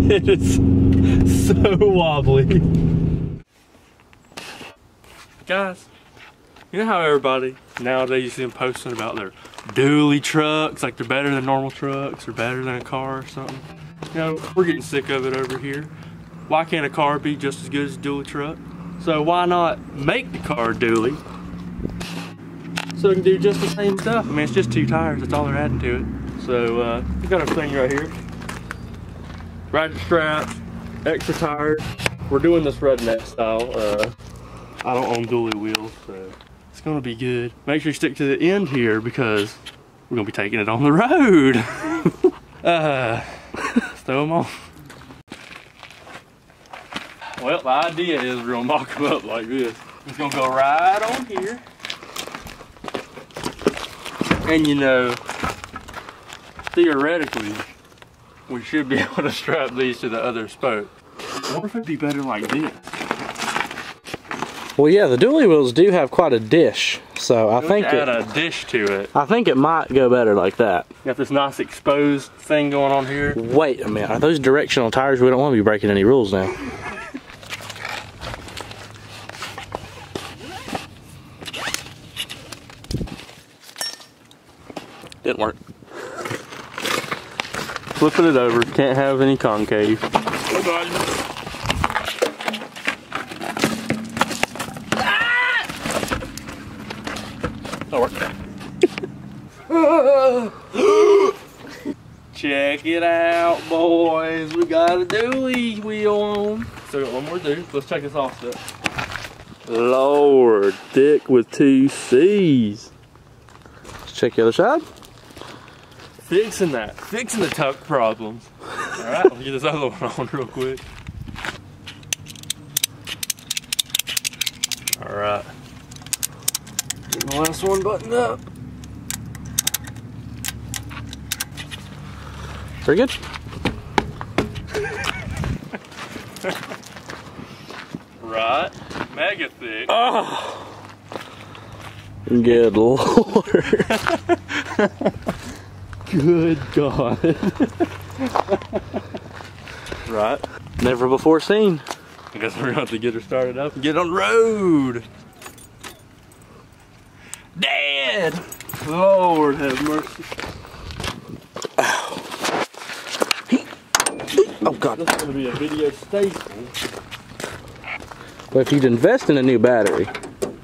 It is so wobbly. Guys, you know how everybody nowadays you see them posting about their dually trucks, like they're better than normal trucks or better than a car or something? You know, we're getting sick of it over here. Why can't a car be just as good as a dually truck? So why not make the car dually so it can do just the same stuff? I mean, it's just 2 tires, that's all they're adding to it. So we got our thing right here. Ratchet straps, extra tires. We're doing this redneck style. I don't own dually wheels, so it's gonna be good. Make sure you stick to the end here because we're gonna be taking it on the road. Let's throw them on. Well, the idea is we're gonna mock them up like this. It's gonna go right on here. And you know, theoretically, we should be able to strap these to the other spoke. I wonder if it'd be better like this. Well, yeah, the dually wheels do have quite a dish, so I think add a dish to it. I think it might go better like that. You got this nice exposed thing going on here. Wait a minute, are those directional tires? We don't want to be breaking any rules now. Didn't work. Flipping it over, can't have any concave. Oh God. Check it out, boys. We got a dually wheel on. So we got one more to do. Let's check this off step. Lord, thick with 2 C's. Let's check the other side. Fixing that. Fixing the tuck problems. Alright, let's get this other one on real quick. Alright. Get the last one buttoned up. Very good. Right. Mega thick. Oh. Good Lord. Good God. Right. Never before seen. I guess we're gonna have to get her started up and get on the road. Dad! Lord have mercy. Oh God. This is gonna be a video station. But if you'd invest in a new battery,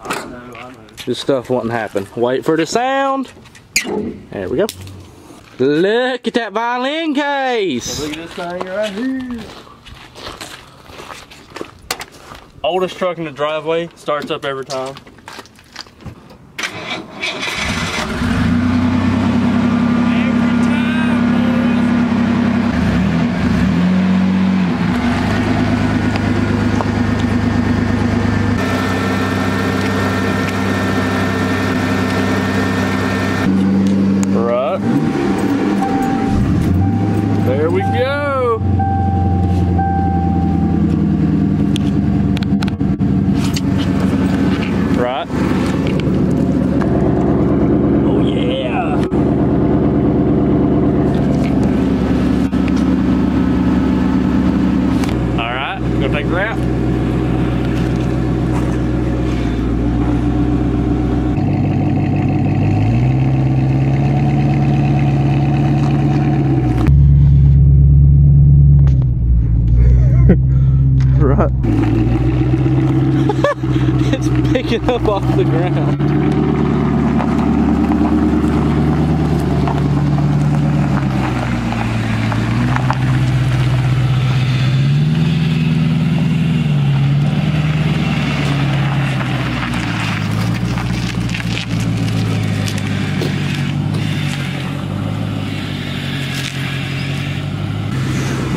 I know. this stuff wouldn't happen. Wait for the sound. There we go. Look at that violin case. So look at this thing right here. Oldest truck in the driveway, starts up every time. There we go. Right. Oh yeah. All right, gonna take a wrap. Right. It's picking up off the ground.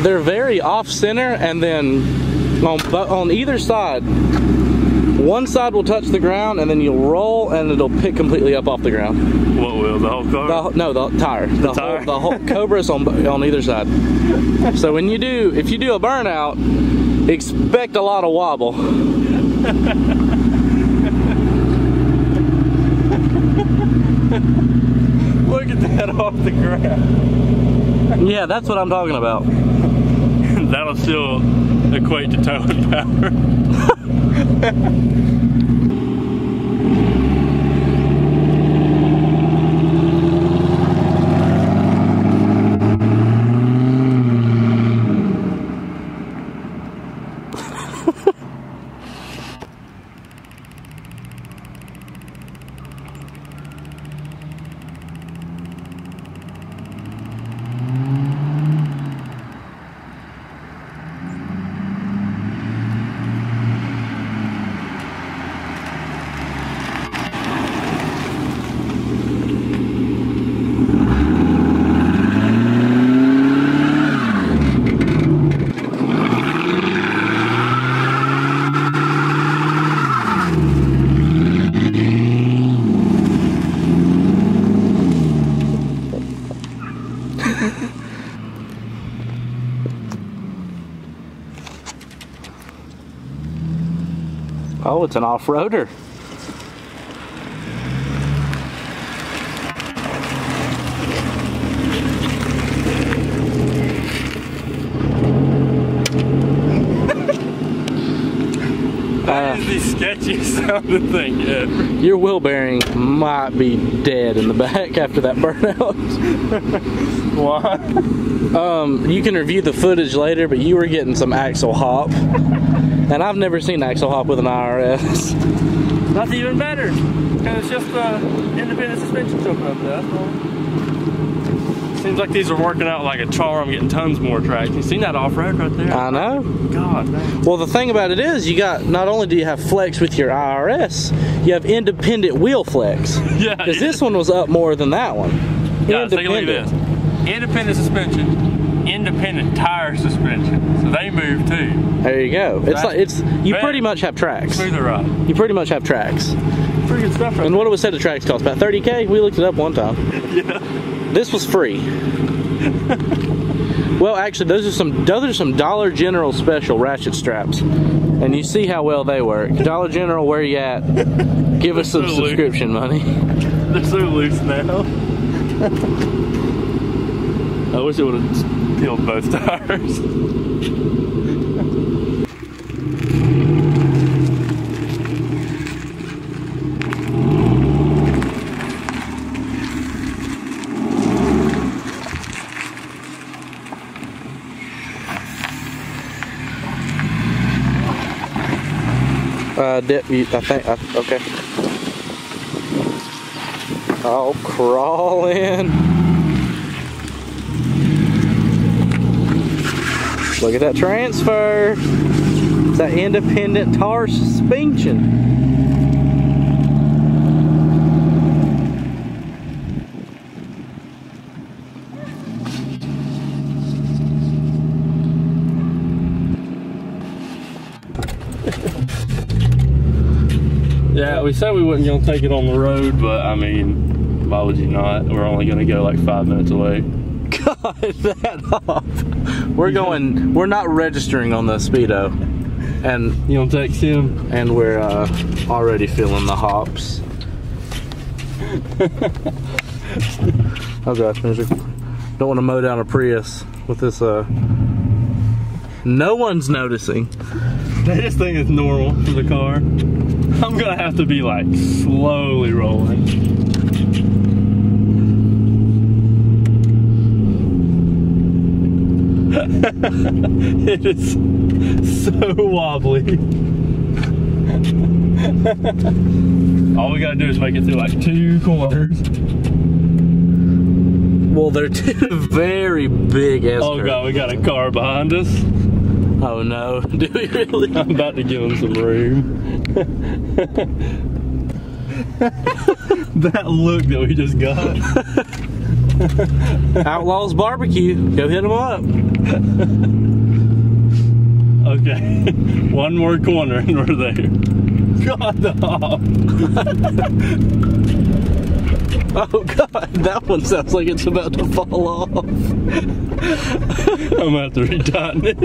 They're very off-center, and then on either side, one side will touch the ground, and then you'll roll, and it'll pick completely up off the ground. What will? The whole car? No, the tire. The whole Cobra's on either side. So when you do, if you do a burnout, expect a lot of wobble. Look at that. that off the ground. Yeah, that's what I'm talking about. That'll still equate to towing power. Oh, it's an off-roader. That is the sketchiest sounding thing ever. Your wheel bearing might be dead in the back after that burnout. Why? You can review the footage later, but you were getting some axle hop. And I've never seen axle hop with an IRS. That's even better. Because it's just independent suspension jumping up there. That's all. Seems like these are working out like a charm, getting tons more traction. You seen that off-road right there? I know. God, man. Well, the thing about it is, you got, not only do you have flex with your IRS, you have independent wheel flex. Yeah. Because this one was up more than that one. Guys, take a look at this. Independent suspension, independent tire suspension. So they move too. There you go. You pretty much have tracks. Smoother ride. You pretty much have tracks. Pretty good stuff right And what was said the tracks cost? About 30K? We looked it up one time. Yeah. This was free. Well, actually, those are some Dollar General special ratchet straps. And you see how well they work. Dollar General, where you at? Give us some subscription money. They're so loose now. I wish it would have peeled both tires. Okay. Oh, crawl in. Look at that transfer. It's that independent tar suspension. Yeah, we said we wasn't gonna take it on the road, but I mean, why would you not? We're only gonna go like 5 minutes away. God, that off. We're not registering on the Speedo. And you gonna text him? And we're already feeling the hops. Oh gosh, don't want to mow down a Prius with this, no one's noticing. They just think it's normal for the car. I'm gonna have to be like slowly rolling. It is so wobbly. All we gotta do is make it through like 2 corners. Well, they're 2 very big S Oh God, we got a car behind us. Oh no, do we really? I'm about to give him some room. That look that we just got. Outlaws Barbecue, go hit them up. Okay, 1 more corner and we're there. God, the hop. Oh God, that one sounds like it's about to fall off. I'm gonna have to retighten it.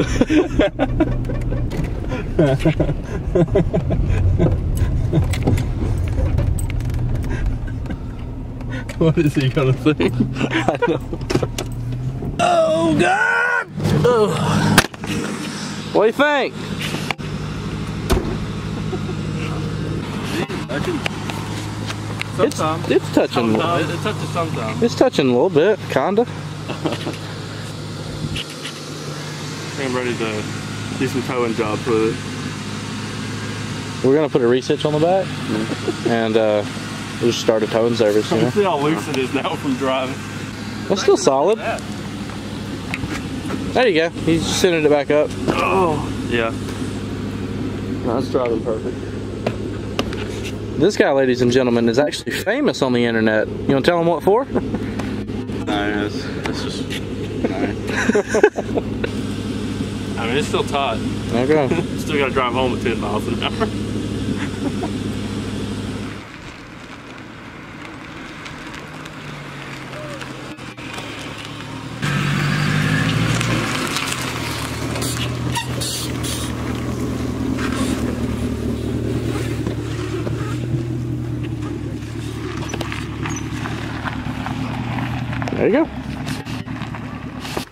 What is he gonna think? I know. Oh God! Oh. What do you think? Sometimes. It's touching. Sometimes. It touches sometimes. It's touching a little bit, kinda. I'm ready to do some towing jobs with it. We're gonna put a reach on the back, and we'll just start a towing service. You know? See how loose it is now from driving. That's still solid. There you go. He's centered it back up. Oh, yeah. That's driving perfect. This guy, ladies and gentlemen, is actually famous on the internet. You want to tell him what for? No, it's just. No. I mean, it's still tight. Okay. Still gotta drive home at 10 miles an hour. There you go.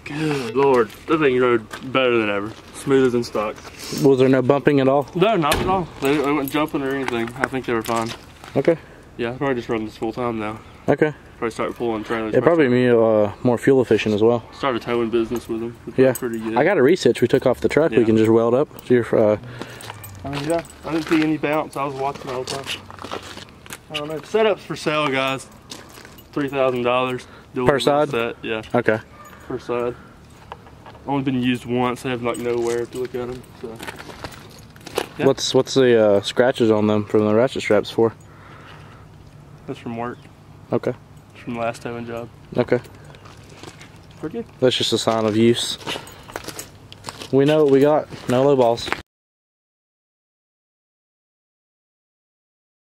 Good Lord, that thing rode better than ever. Smoother than stock. Was there no bumping at all? No, not at all. They weren't jumping or anything. I think they were fine. Okay. Yeah, I'll probably just run this full time now. Okay. Probably start pulling trailers. It'd probably be more fuel efficient as well. Start a towing business with them. Yeah. Pretty good. I got a resitch we took off the truck. Yeah. We can just weld up to your. I mean, yeah, I didn't see any bounce. I was watching all the time. I don't know. Setup's for sale, guys. $3,000. Per side? Set. Yeah. Okay. Per side. Only been used once. They have like nowhere to look at them. So. Yeah. What's the scratches on them from the ratchet straps for? That's from work. Okay. It's from the last towing job. Okay. Pretty good. That's just a sign of use. We know what we got. No low balls.